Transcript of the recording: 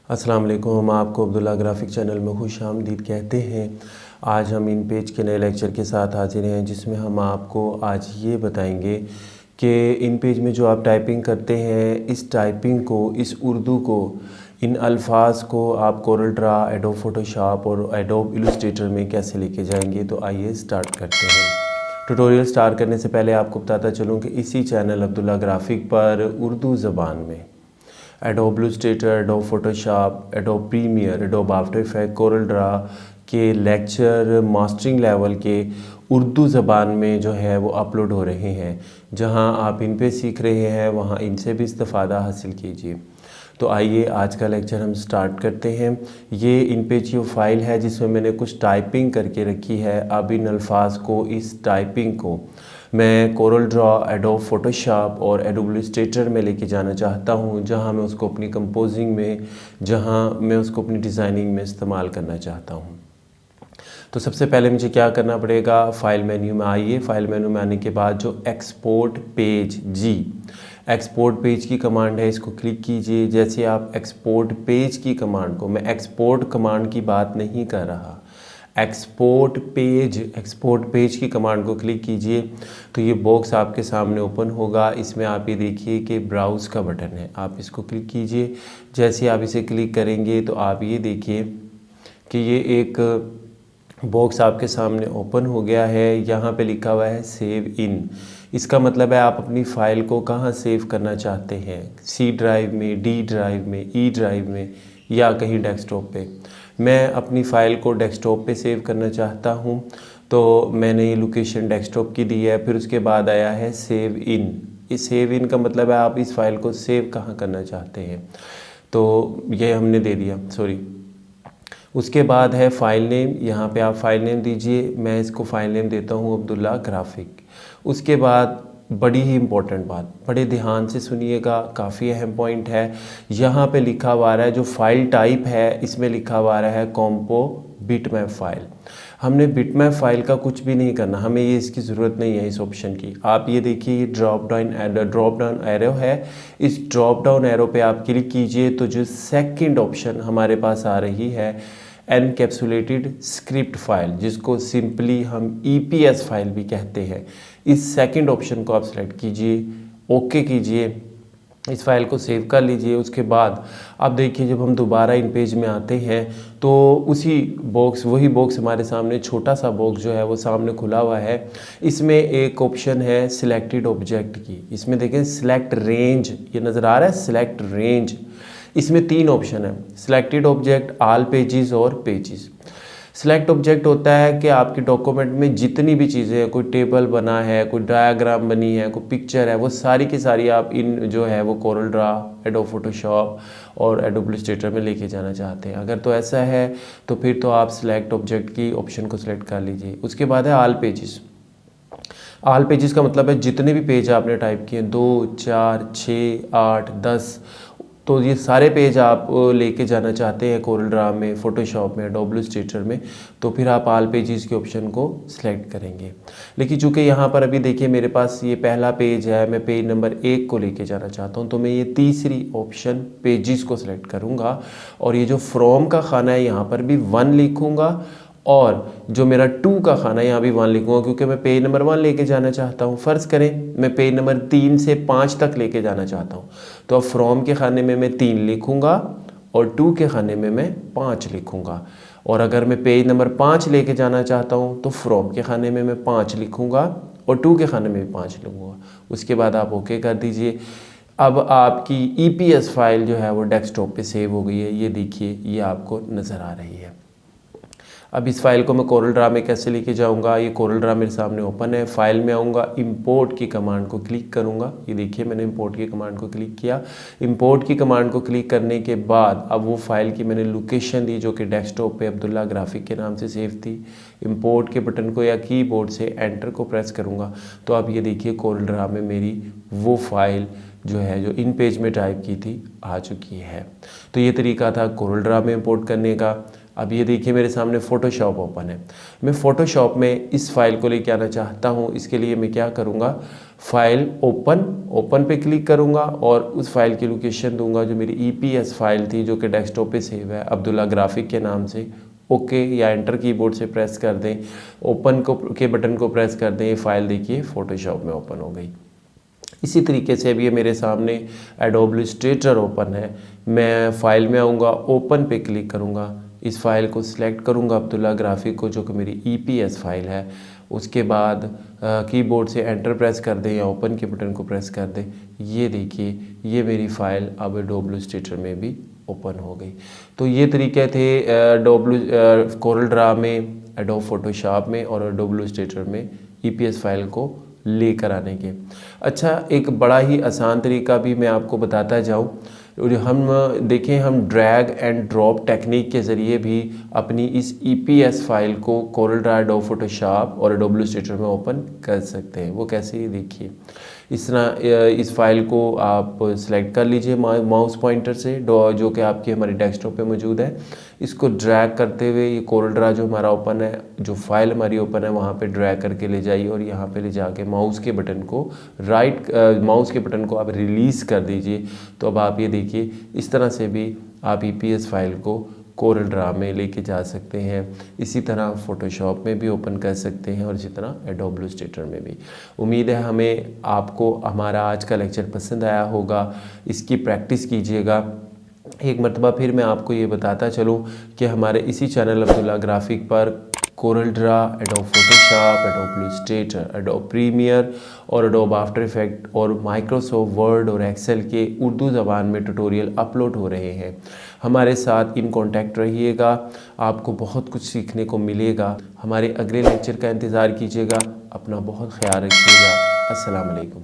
अस्सलाम वालेकुम। हम आपको अब्दुल्ला ग्राफिक चैनल में खुश आमदीद कहते हैं। आज हम इन पेज के नए लेक्चर के साथ हाजिर हैं, जिसमें हम आपको आज ये बताएंगे कि इन पेज में जो आप टाइपिंग करते हैं, इस टाइपिंग को, इस उर्दू को, इन अल्फाज को आप कोरल ड्रा, एडोब फोटोशॉप और एडोब इलस्ट्रेटर में कैसे लेके जाएंगे। तो आइए स्टार्ट करते हैं। ट्यूटोरियल स्टार्ट करने से पहले आपको बताता चलूँ कि इसी चैनल अब्दुल्ला ग्राफिक पर उर्दू ज़बान में Adobe Illustrator, Adobe Photoshop, Adobe Premiere, Adobe After Effect, Corel Draw के लेक्चर मास्टरिंग लेवल के उर्दू ज़बान में जो है वो अपलोड हो रहे हैं। जहां आप इन पे सीख रहे हैं वहां इनसे भी इस्तिफ़ादा हासिल कीजिए। तो आइए आज का लेक्चर हम स्टार्ट करते हैं। ये इन पेज की फ़ाइल है जिसमें मैंने कुछ टाइपिंग करके रखी है। अब इन अल्फाज को, इस टाइपिंग को मैं कोरल ड्रा, एडोब फोटोशॉप और एडोब इलस्ट्रेटर में लेके जाना चाहता हूँ, जहाँ मैं उसको अपनी कंपोजिंग में, जहाँ मैं उसको अपनी डिज़ाइनिंग में इस्तेमाल करना चाहता हूँ। तो सबसे पहले मुझे क्या करना पड़ेगा, फ़ाइल मेन्यू में आइए। फ़ाइल मेन्यू में आने के बाद जो एक्सपोर्ट पेज एक्सपोर्ट पेज की कमांड है, इसको क्लिक कीजिए। जैसे आप एक्सपोर्ट पेज की कमांड को, मैं एक्सपोर्ट कमांड की बात नहीं कर रहा, एक्सपोर्ट पेज की कमांड को क्लिक कीजिए तो ये बॉक्स आपके सामने ओपन होगा। इसमें आप ये देखिए कि ब्राउज़ का बटन है, आप इसको क्लिक कीजिए। जैसे आप इसे क्लिक करेंगे तो आप ये देखिए कि ये एक बॉक्स आपके सामने ओपन हो गया है। यहाँ पे लिखा हुआ है सेव इन। इसका मतलब है आप अपनी फ़ाइल को कहाँ सेव करना चाहते हैं, सी ड्राइव में, डी ड्राइव में, ई ड्राइव में या कहीं डेस्कटॉप पे। मैं अपनी फ़ाइल को डेस्कटॉप पे सेव करना चाहता हूँ, तो मैंने ये लोकेशन डेस्कटॉप की दी है। फिर उसके बाद आया है सेव इन। इस सेव इन का मतलब है आप इस फाइल को सेव कहाँ करना चाहते हैं, तो ये हमने दे दिया, सॉरी। उसके बाद है फ़ाइल नेम, यहाँ पे आप फ़ाइल नेम दीजिए। मैं इसको फ़ाइल नेम देता हूँ अब्दुल्ला ग्राफिक। उसके बाद बड़ी ही इम्पोर्टेंट बात, बड़े ध्यान से सुनिएगा, काफ़ी अहम पॉइंट है। यहाँ पे लिखा हुआ है, जो फाइल टाइप है इसमें लिखा हुआ है कॉम्पो बिटमैप फाइल। हमने बिटमैप फाइल का कुछ भी नहीं करना, हमें ये इसकी ज़रूरत नहीं है इस ऑप्शन की। आप ये देखिए, ये ड्रॉप डाउन एरो है। इस ड्रॉप डाउन एरो पे आप क्लिक कीजिए तो जो सेकंड ऑप्शन हमारे पास आ रही है एनकैप्सुलेटेड स्क्रिप्ट फाइल, जिसको सिंपली हम EPS फाइल भी कहते हैं, इस सेकंड ऑप्शन को आप सेलेक्ट कीजिए, ओके कीजिए, इस फाइल को सेव कर लीजिए। उसके बाद आप देखिए जब हम दोबारा इन पेज में आते हैं तो वही बॉक्स हमारे सामने, छोटा सा बॉक्स जो है वो सामने खुला हुआ है। इसमें एक ऑप्शन है सिलेक्टेड ऑब्जेक्ट की। इसमें देखें सिलेक्ट रेंज, ये नज़र आ रहा है सिलेक्ट रेंज। इसमें 3 ऑप्शन है, सिलेक्टेड ऑब्जेक्ट, ऑल पेजेस और पेजेस। सिलेक्ट ऑब्जेक्ट होता है कि आपके डॉक्यूमेंट में जितनी भी चीज़ें हैं, कोई टेबल बना है, कोई डायग्राम बनी है, कोई पिक्चर है, वो सारी की सारी आप इन जो है वो कोरल ड्रा, एडोब फोटोशॉप और एडोब इलस्ट्रेटर में लेके जाना चाहते हैं। अगर तो ऐसा है तो फिर तो आप सिलेक्ट ऑब्जेक्ट की ऑप्शन को सिलेक्ट कर लीजिए। उसके बाद है ऑल पेजेस। ऑल पेजेस का मतलब है जितने भी पेज आपने टाइप किए, 2, 4, 6, 8, 10, तो ये सारे पेज आप लेके जाना चाहते हैं कोरल ड्रा में, फोटोशॉप में, एडोब इलस्ट्रेटर में, तो फिर आप ऑल पेजेस के ऑप्शन को सिलेक्ट करेंगे। लेकिन चूंकि यहाँ पर अभी देखिए मेरे पास ये पहला पेज है, मैं पेज नंबर 1 को लेके जाना चाहता हूँ, तो मैं ये तीसरी ऑप्शन पेजेस को सिलेक्ट करूँगा और ये जो फ्रॉम का खाना है यहाँ पर भी 1 लिखूँगा और जो मेरा 2 का खाना है यहाँ भी 1 लिखूँगा, क्योंकि मैं पेज नंबर 1 लेके जाना चाहता हूँ। फ़र्ज़ करें मैं पेज नंबर 3 से 5 तक लेके जाना चाहता हूँ, तो अब फ्रॉम के खाने में मैं 3 लिखूँगा और 2 के खाने में मैं 5 लिखूँगा। और अगर मैं पेज नंबर 5 लेके जाना चाहता हूँ तो फ्रॉम के खाने में मैं 5 लिखूँगा और 2 के खाने में भी 5 लिखूँगा। उसके बाद आप ओके कर दीजिए। अब आपकी EPS फाइल जो है वो डेस्कटॉप पे सेव हो गई है। ये देखिए, ये आपको नज़र आ रही है। अब इस फाइल को मैं कोरल ड्रा में कैसे लेके जाऊंगा, ये कोरल ड्रा मेरे सामने ओपन है। फाइल में आऊँगा, इंपोर्ट की कमांड को क्लिक करूँगा। ये देखिए मैंने इंपोर्ट की कमांड को क्लिक किया। इंपोर्ट की कमांड को क्लिक करने के बाद अब वो फाइल की मैंने लोकेशन दी जो कि डेस्कटॉप पे अब्दुल्ला ग्राफिक के नाम से सेव थी। इंपोर्ट के बटन को या कीबोर्ड से एंटर को प्रेस करूँगा तो अब ये देखिए कोरल ड्रा में मेरी वो फाइल जो है, जो इन पेज में टाइप की थी, आ चुकी है। तो ये तरीका था कोरल ड्रा में इंपोर्ट करने का। अब ये देखिए मेरे सामने फ़ोटोशॉप ओपन है। मैं फ़ोटोशॉप में इस फाइल को लेके आना चाहता हूँ। इसके लिए मैं क्या करूँगा, फ़ाइल ओपन पे क्लिक करूँगा और उस फाइल की लोकेशन दूंगा जो मेरी EPS फाइल थी, जो कि डेस्कटॉप पे सेव है अब्दुल्ला ग्राफिक के नाम से। ओके या एंटर कीबोर्ड से प्रेस कर दें, ओपन के बटन को प्रेस कर दें, ये फ़ाइल देखिए फ़ोटोशॉप में ओपन हो गई। इसी तरीके से अभी ये मेरे सामने एडोब इलस्ट्रेटर ओपन है। मैं फ़ाइल में आऊँगा, ओपन पे क्लिक करूँगा, इस फाइल को सिलेक्ट करूँगा अब्दुल्ला ग्राफिक को, जो कि मेरी EPS फाइल है। उसके बाद कीबोर्ड से एंटर प्रेस कर दें या ओपन के बटन को प्रेस कर दें। ये देखिए ये मेरी फ़ाइल अब एडोब इलस्ट्रेटर में भी ओपन हो गई। तो ये तरीके थे एडोब कोरल ड्रा में, एडोब फोटोशॉप में और एडोब इलस्ट्रेटर में EPS फाइल को लेकर आने के। अच्छा, एक बड़ा ही आसान तरीका भी मैं आपको बताता जाऊँ। हम देखें, हम ड्रैग एंड ड्रॉप टेक्निक के ज़रिए भी अपनी इस EPS फाइल को कोरल ड्रा, एडोब फोटोशॉप और एडोब इलस्ट्रेटर में ओपन कर सकते हैं। वो कैसे, ये देखिए इस तरह इस फाइल को आप सिलेक्ट कर लीजिए माउस पॉइंटर से, जो कि आपकी हमारी डेस्कटॉप पे मौजूद है। इसको ड्रैग करते हुए ये कोरल ड्रा जो हमारा ओपन है, जो फाइल हमारी ओपन है, वहाँ पे ड्रैग करके ले जाइए और यहाँ पे ले जाके माउस के बटन को माउस के बटन को आप रिलीज़ कर दीजिए। तो अब आप ये देखिए इस तरह से भी आप EPS फाइल को कोरल ड्रा में लेके जा सकते हैं। इसी तरह फ़ोटोशॉप में भी ओपन कर सकते हैं और इसी तरह एडोब इलस्ट्रेटर में भी। उम्मीद है आपको हमारा आज का लेक्चर पसंद आया होगा। इसकी प्रैक्टिस कीजिएगा। एक मरतबा फिर मैं आपको ये बताता चलूँ कि हमारे इसी चैनल अब्दुल्ला ग्राफिक पर Corel Draw, Adobe Photoshop, Adobe Illustrator, Adobe Premiere और एडोब आफ्टर इफेक्ट और माइक्रोसॉफ्ट वर्ड और एक्सेल के उर्दू ज़बान में ट्यूटोरियल अपलोड हो रहे हैं। हमारे साथ इन कांटेक्ट रहिएगा, आपको बहुत कुछ सीखने को मिलेगा। हमारे अगले लेक्चर का इंतज़ार कीजिएगा। अपना बहुत ख्याल रखिएगा। अस्सलाम वालेकुम।